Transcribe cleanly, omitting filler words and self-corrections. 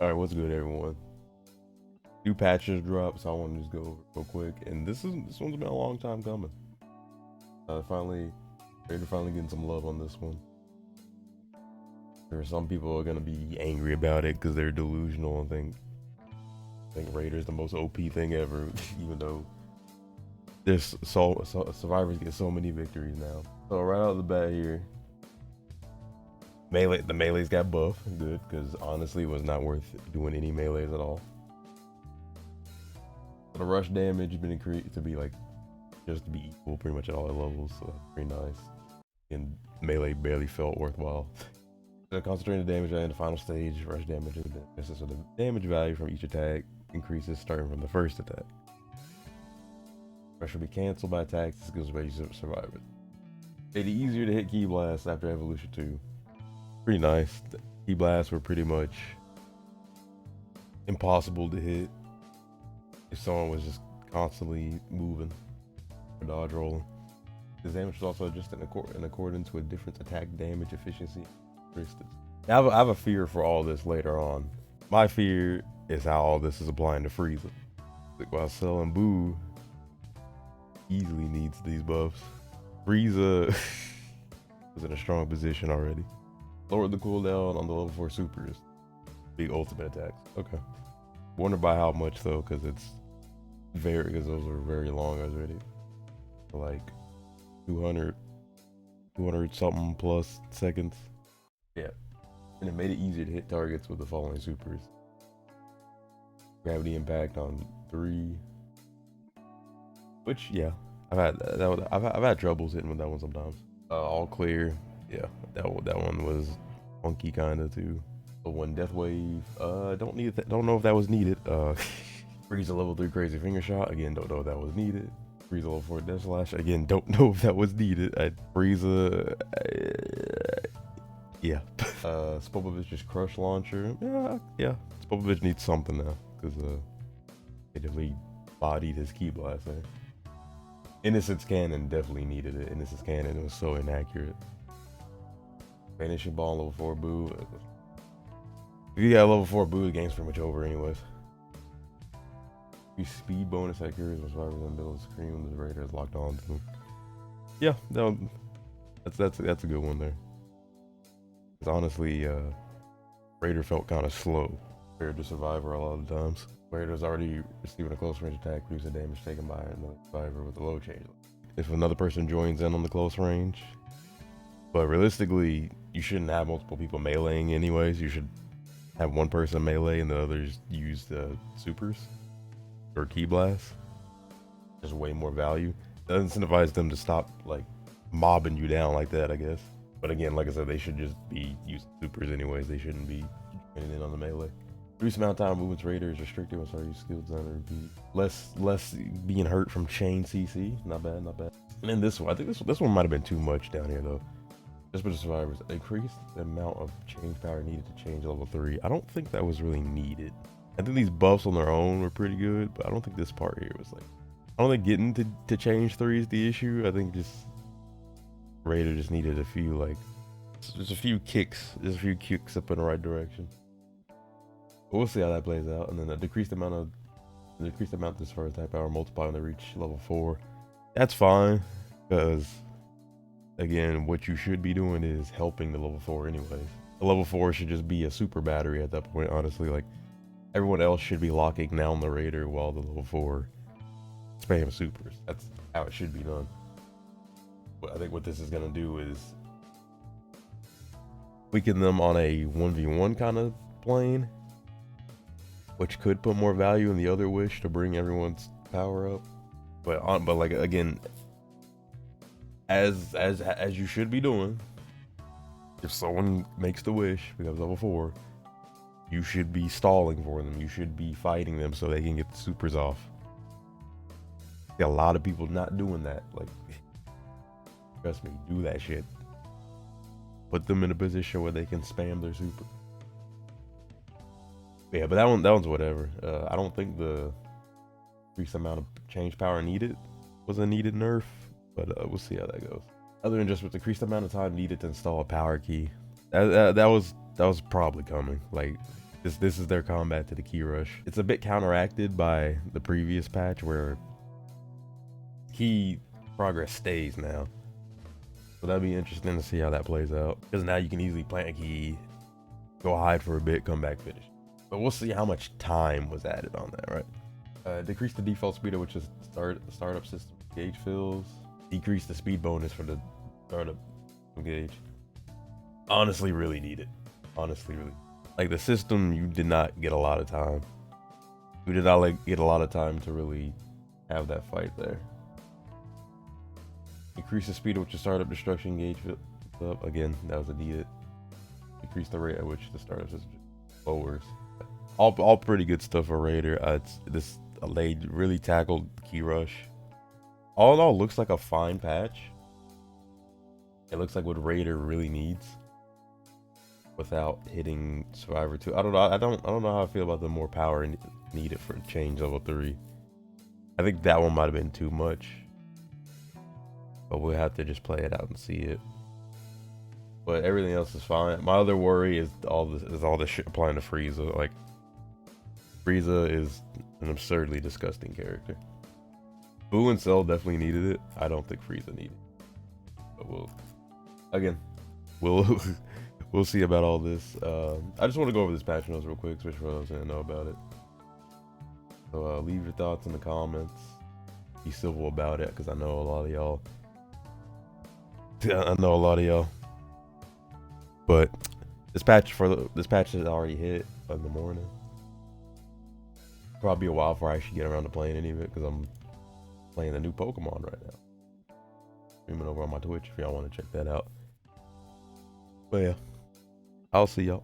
All right, what's good, everyone? New patches dropped, so I want to just go over it real quick. And this one's been a long time coming. Finally, they're finally getting some love on this one. There are some people who are gonna be angry about it because they're delusional and think Raider's the most OP thing ever, even though there's survivors get so many victories now. So right out of the bat here, the melees got buffed, good, because honestly, it was not worth doing any melees at all. The rush damage has been increased to be like just to be equal pretty much at all levels, so that's pretty nice. And melee barely felt worthwhile. The concentrated damage in the final stage, rush damage has been so the damage value from each attack increases starting from the first attack. Rush will be cancelled by attacks that skills base survive it. Made it easier to hit key blasts after evolution 2. Pretty nice. The key blasts were pretty much impossible to hit if someone was just constantly moving or dodge rolling. This damage is also just in accordance with different attack damage efficiency characteristics. Now, I have a fear for all this later on. My fear is how all this is applying to Frieza. Like, while Cell and Boo easily needs these buffs, Frieza is in a strong position already. Lowered the cooldown on the level 4 supers. Big ultimate attacks. Okay. Wonder by how much though, because those are very long already. Like 200 something plus seconds. Yeah. And it made it easier to hit targets with the following supers. Gravity impact on 3. Which, yeah, I've had troubles hitting with that one sometimes. All clear. Yeah, that one was funky kinda too. The one death wave. Don't know if that was needed. Frieza level 3 crazy finger shot. Again, don't know if that was needed. Frieza level 4 death slash. Again, don't know if that was needed. Frieza. Yeah. Spopovich's crush launcher. Yeah. Spopovich needs something now because they definitely bodied his ki blast there. Innocence cannon definitely needed it. Innocence cannon was so inaccurate. Vanishing ball level 4 boo. If you got level 4 boo, the game's pretty much over anyways. You speed bonus at curious when survivors in the middle of the screen when the raider is locked on to them. Yeah, that's a good one there. Because honestly, Raider felt kind of slow compared to Survivor a lot of the times. Raider's already receiving a close range attack, reducing damage taken by another survivor with a low change. If another person joins in on the close range, but realistically, you shouldn't have multiple people meleeing anyways. You should have one person melee and the others use the supers or ki blasts. There's way more value. That incentivizes them to stop like mobbing you down like that, I guess. But again, like I said, they should just be using supers anyways. They shouldn't be joining in on the melee. Reduce amount of time movements Raider is restricted when starting skill design to repeat. Less being hurt from chain CC. Not bad. And then this one, I think this one might have been too much down here though. Just for the survivors, increase the amount of change power needed to change level 3. I don't think that was really needed. I think these buffs on their own were pretty good, but I don't think this part here was like. I don't think getting to change 3 is the issue. I think just Raider just needed a few just a few kicks up in the right direction. But we'll see how that plays out. And then a decreased amount this first attack power multiply when they reach level 4. That's fine, because again, what you should be doing is helping the level 4 anyways. The level 4 should just be a super battery at that point, honestly. Like, everyone else should be locking down the Raider while the level 4 spam supers. That's how it should be done. But I think what this is gonna do is weaken them on a 1v1 kind of plane, which could put more value in the other wish to bring everyone's power up. But like again, as you should be doing, if someone makes the wish because level 4, you should be stalling for them. You should be fighting them so they can get the supers off. A lot of people not doing that. Like, trust me, do that shit. Put them in a position where they can spam their super. Yeah, but that one's whatever. I don't think the increased amount of change power needed was a needed nerf, but we'll see how that goes. Other than just with the increased amount of time needed to install a power key, that was probably coming. Like, This is their combat to the key rush. It's a bit counteracted by the previous patch where key progress stays now. So that'd be interesting to see how that plays out. Because now you can easily plant a key, go hide for a bit, come back, finish. But we'll see how much time was added on that, right? Decrease the default speed at which the startup system gauge fills. Decrease the speed bonus for the startup gauge. Honestly, really need it. Honestly, really. Like the system, you did not get a lot of time. You did not get a lot of time to really have that fight there. Increase the speed at which the startup destruction gauge fills up. Again, that was a needed. Decrease the rate at which the startup system lowers. All pretty good stuff for Raider. They really tackled key rush. All in all, looks like a fine patch. It looks like what Raider really needs without hitting Survivor 2. I don't know. I don't know how I feel about the more power needed for change level 3. I think that one might have been too much, but we'll have to just play it out and see it. But everything else is fine. My other worry is all this shit applying to Frieza. Like, Frieza is an absurdly disgusting character. Boo and Cell definitely needed it. I don't think Frieza needed it. But we'll see about all this. I just want to go over this patch notes real quick, especially for those who didn't know about it. So leave your thoughts in the comments. Be civil about it, because I know a lot of y'all. But this patch is already hit in the morning. Probably a while before I actually get around to playing any of it, because I'm playing the new Pokemon right now. Streaming over on my Twitch if y'all want to check that out. But yeah, I'll see y'all.